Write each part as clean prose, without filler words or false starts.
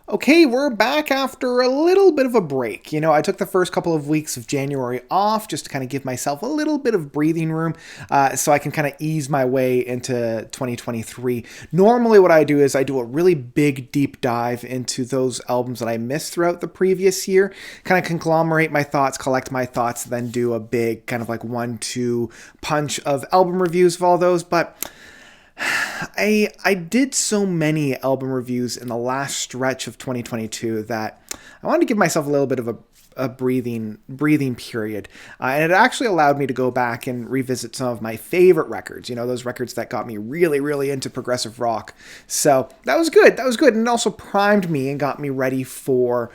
Okay, we're back after a little bit of a break. I took the first couple of weeks of January off just to kind of give myself a little bit of breathing room so I can kind of ease my way into 2023. Normally, what I do is I do a really big deep dive into those albums that I missed throughout the previous year, kind of conglomerate my thoughts, collect my thoughts, then do a big kind of like 1-2 punch of album reviews of all those. But I did so many album reviews in the last stretch of 2022 that I wanted to give myself a little bit of a breathing period, and it actually allowed me to go back and revisit some of my favorite records. Those records that got me really into progressive rock. So that was good. And it also primed me and got me ready for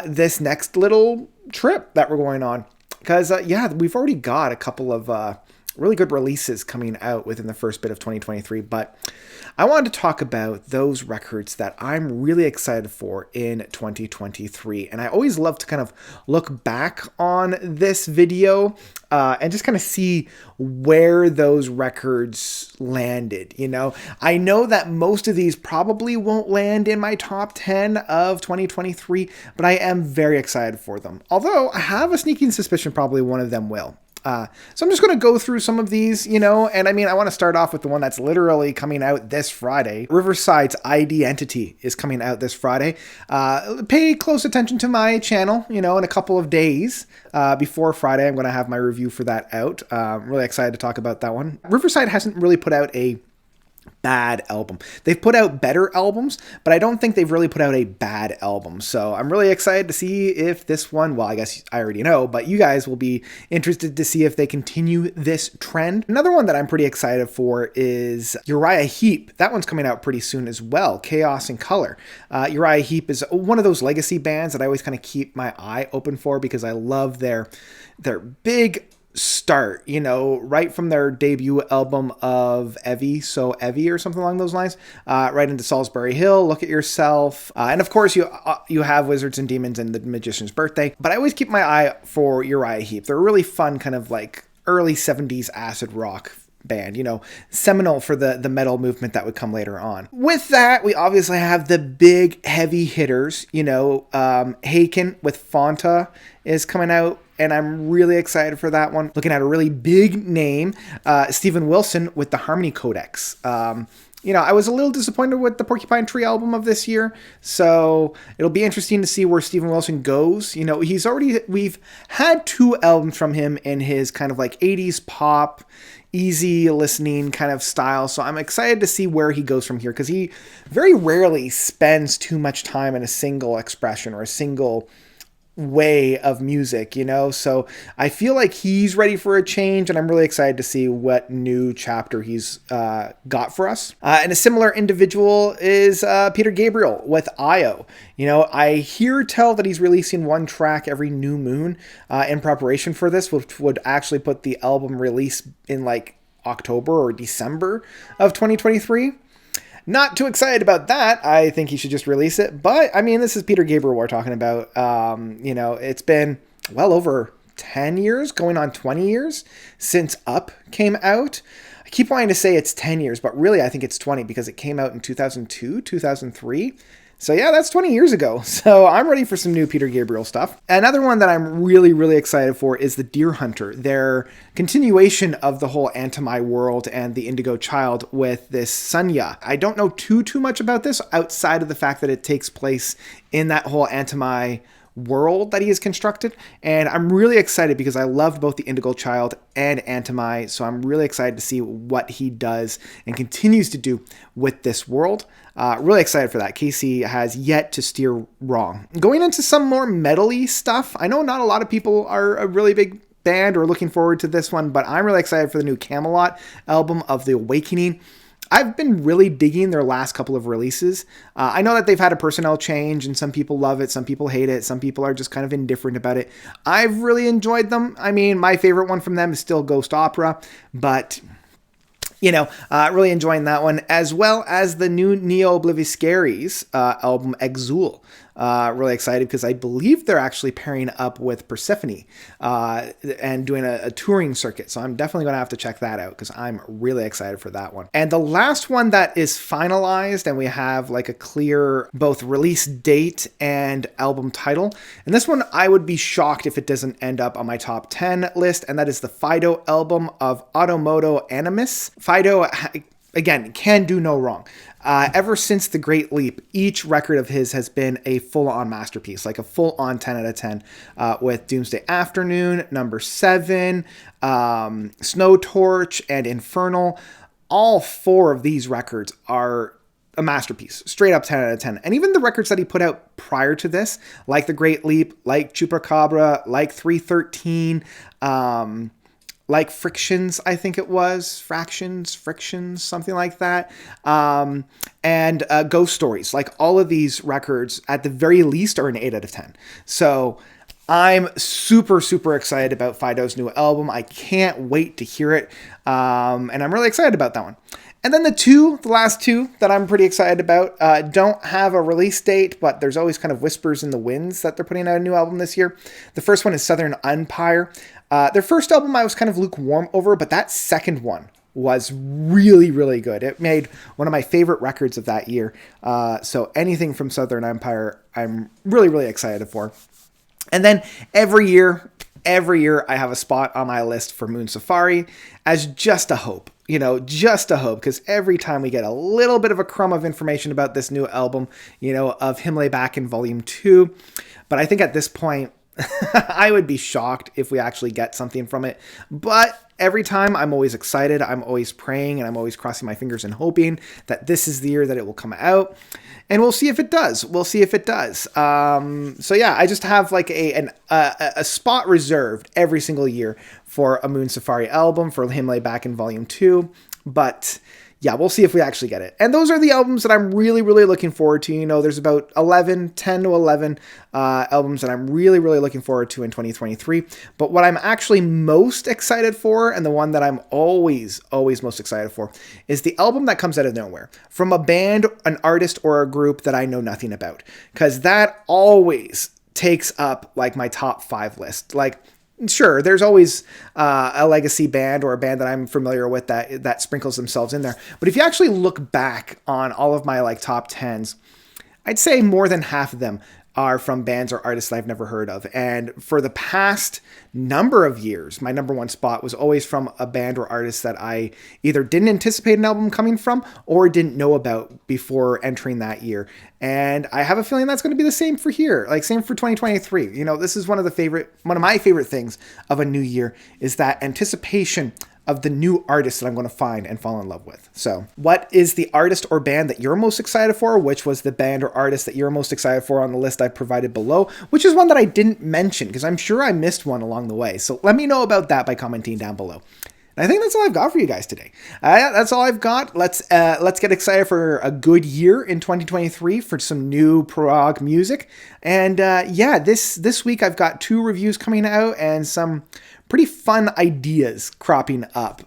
this next little trip that we're going on. Because we've already got a couple of really good releases coming out within the first bit of 2023, but I wanted to talk about those records that I'm really excited for in 2023. And I always love to kind of look back on this video and just kind of see where those records landed. I know that most of these probably won't land in my top 10 of 2023, but I am very excited for them. Although I have a sneaking suspicion probably one of them will. So I'm just going to go through some of these, and I want to start off with the one that's literally coming out this Friday. Riverside's Identity is coming out this Friday. Pay close attention to my channel, in a couple of days before Friday. I'm going to have my review for that out. I'm really excited to talk about that one. Riverside hasn't really put out a bad album. They've put out better albums, but I don't think they've really put out a bad album. So I'm really excited to see if this one, well, I guess I already know, but you guys will be interested to see if they continue this trend. Another one that I'm pretty excited for is Uriah Heep. That one's coming out pretty soon as well. Chaos in Color. Uriah Heep is one of those legacy bands that I always kind of keep my eye open for because I love their big start, right from their debut album of Evie or something along those lines, right into Salisbury Hill, Look at Yourself, and of course you have Wizards and Demons and The Magician's Birthday. But I always keep my eye for Uriah Heep. They're a really fun kind of like early 70s acid rock band, seminal for the metal movement that would come later on. With that, we obviously have the big heavy hitters, Haken with Fanta is coming out, and I'm really excited for that one. Looking at a really big name, Steven Wilson with the Harmony Codex. I was a little disappointed with the Porcupine Tree album of this year, so it'll be interesting to see where Steven Wilson goes. We've had 2 albums from him in his kind of like 80s pop, easy listening kind of style, so I'm excited to see where he goes from here, because he very rarely spends too much time in a single expression or a single way of music, so I feel like he's ready for a change, and I'm really excited to see what new chapter he's got for us. And a similar individual is Peter Gabriel with Io. I tell that he's releasing 1 track every new moon in preparation for this, which would actually put the album release in like October or December of 2023. Not too excited about that. I think he should just release it. But, this is Peter Gabriel we're talking about. It's been well over 10 years, going on 20 years since Up came out. I keep wanting to say it's 10 years, but really I think it's 20 because it came out in 2002, 2003. So yeah, that's 20 years ago. So I'm ready for some new Peter Gabriel stuff. Another one that I'm really excited for is the Deer Hunter, their continuation of the whole Anti-My world and the Indigo Child with this Sunya. I don't know too much about this outside of the fact that it takes place in that whole Anti-My world that he has constructed, and I'm really excited because I loved both the Indigo Child and Anti-My, so I'm really excited to see what he does and continues to do with this world. Really excited for that. Casey has yet to steer wrong. Going into some more metal-y stuff, I know not a lot of people are a really big band or looking forward to this one, but I'm really excited for the new Camelot album of The Awakening. I've been really digging their last couple of releases. I know that they've had a personnel change, and some people love it, some people hate it, some people are just kind of indifferent about it. I've really enjoyed them. My favorite one from them is still Ghost Opera, but Really enjoying that one, as well as the new Neo Obliviscaries album Exul. Really excited because I believe they're actually pairing up with Persephone and doing a touring circuit. So I'm definitely going to have to check that out because I'm really excited for that one. And the last one that is finalized and we have like a clear both release date and album title. And this one, I would be shocked if it doesn't end up on my top 10 list. And that is the Fido album of Automoto Animus. Fido, again, can do no wrong. Ever since The Great Leap, each record of his has been a full-on masterpiece, like a full-on 10 out of 10, with Doomsday Afternoon, Number 7, Snow Torch, and Infernal. All 4 of these records are a masterpiece, straight up 10 out of 10. And even the records that he put out prior to this, like The Great Leap, like Chupacabra, like 313, like Frictions, I think it was. Frictions, something like that. And Ghost Stories. Like all of these records, at the very least, are an 8 out of 10. So I'm super, super excited about Fido's new album. I can't wait to hear it. And I'm really excited about that one. And then the last two that I'm pretty excited about don't have a release date, but there's always kind of whispers in the winds that they're putting out a new album this year. The first one is Southern Empire. Their first album I was kind of lukewarm over, but that second one was really, really good. It made one of my favorite records of that year. So anything from Southern Empire, I'm really, really excited for. And then every year I have a spot on my list for Moon Safari as just a hope. Just a hope, because every time we get a little bit of a crumb of information about this new album, of Him Lay Back in Volume 2. But I think at this point, I would be shocked if we actually get something from it. But every time I'm always excited, I'm always praying, and I'm always crossing my fingers and hoping that this is the year that it will come out. And we'll see if it does. So yeah, I just have like a spot reserved every single year for a Moon Safari album, for Him Lay Back in Volume 2. But yeah, we'll see if we actually get it. And those are the albums that I'm really, really looking forward to. There's about 10 to 11 albums that I'm really, really looking forward to in 2023. But what I'm actually most excited for, and the one that I'm always most excited for, is the album that comes out of nowhere from a band, an artist, or a group that I know nothing about. Because that always takes up like my top 5 list. Like, sure, there's always a legacy band or a band that I'm familiar with that sprinkles themselves in there. But if you actually look back on all of my like top 10s, I'd say more than half of them are from bands or artists that I've never heard of. And for the past number of years, my number one spot was always from a band or artist that I either didn't anticipate an album coming from or didn't know about before entering that year. And I have a feeling that's going to be the same for here, like same for 2023. This is one of my favorite things of a new year is that anticipation of the new artists that I'm going to find and fall in love with. So what is the artist or band that you're most excited for? Which was the band or artist that you're most excited for on the list I provided below? Which is one that I didn't mention because I'm sure I missed one along the way. So let me know about that by commenting down below. And I think that's all I've got for you guys today. That's all I've got. Let's get excited for a good year in 2023 for some new prog music. And this week I've got 2 reviews coming out and some pretty fun ideas cropping up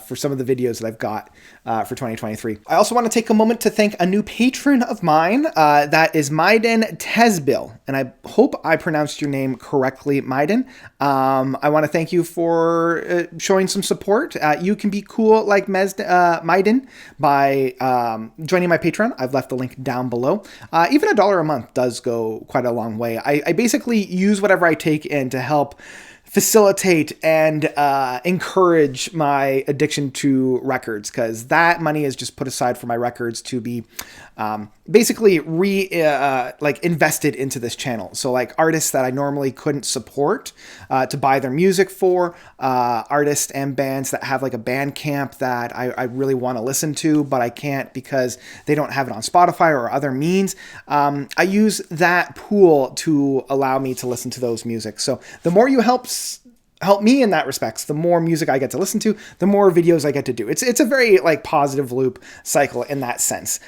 for some of the videos that I've got for 2023. I also want to take a moment to thank a new patron of mine. That is Maiden Tesbil. And I hope I pronounced your name correctly, Maiden. I want to thank you for showing some support. You can be cool like Maiden by joining my Patreon. I've left the link down below. Even $1 a month does go quite a long way. I basically use whatever I take in to help facilitate and encourage my addiction to records, because that money is just put aside for my records to be basically invested into this channel. So like artists that I normally couldn't support to buy their music for, artists and bands that have like a band camp that I really want to listen to, but I can't because they don't have it on Spotify or other means. I use that pool to allow me to listen to those music. So the more you help me in that respects, the more music I get to listen to, the more videos I get to do. It's a very like positive loop cycle in that sense.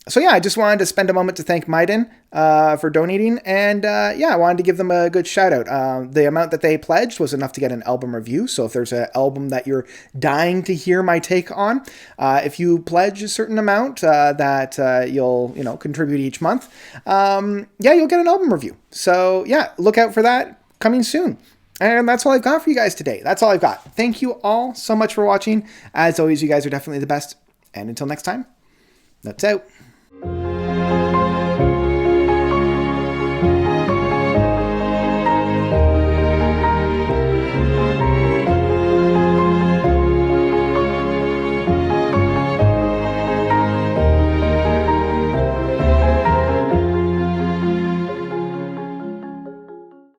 So yeah, I just wanted to spend a moment to thank Maiden for donating, and yeah, I wanted to give them a good shout out. The amount that they pledged was enough to get an album review. So if there's an album that you're dying to hear my take on, if you pledge a certain amount that you'll contribute each month, yeah, you'll get an album review. So yeah, look out for that coming soon. And that's all I've got for you guys today. That's all I've got. Thank you all so much for watching. As always, you guys are definitely the best. And until next time, nuts out.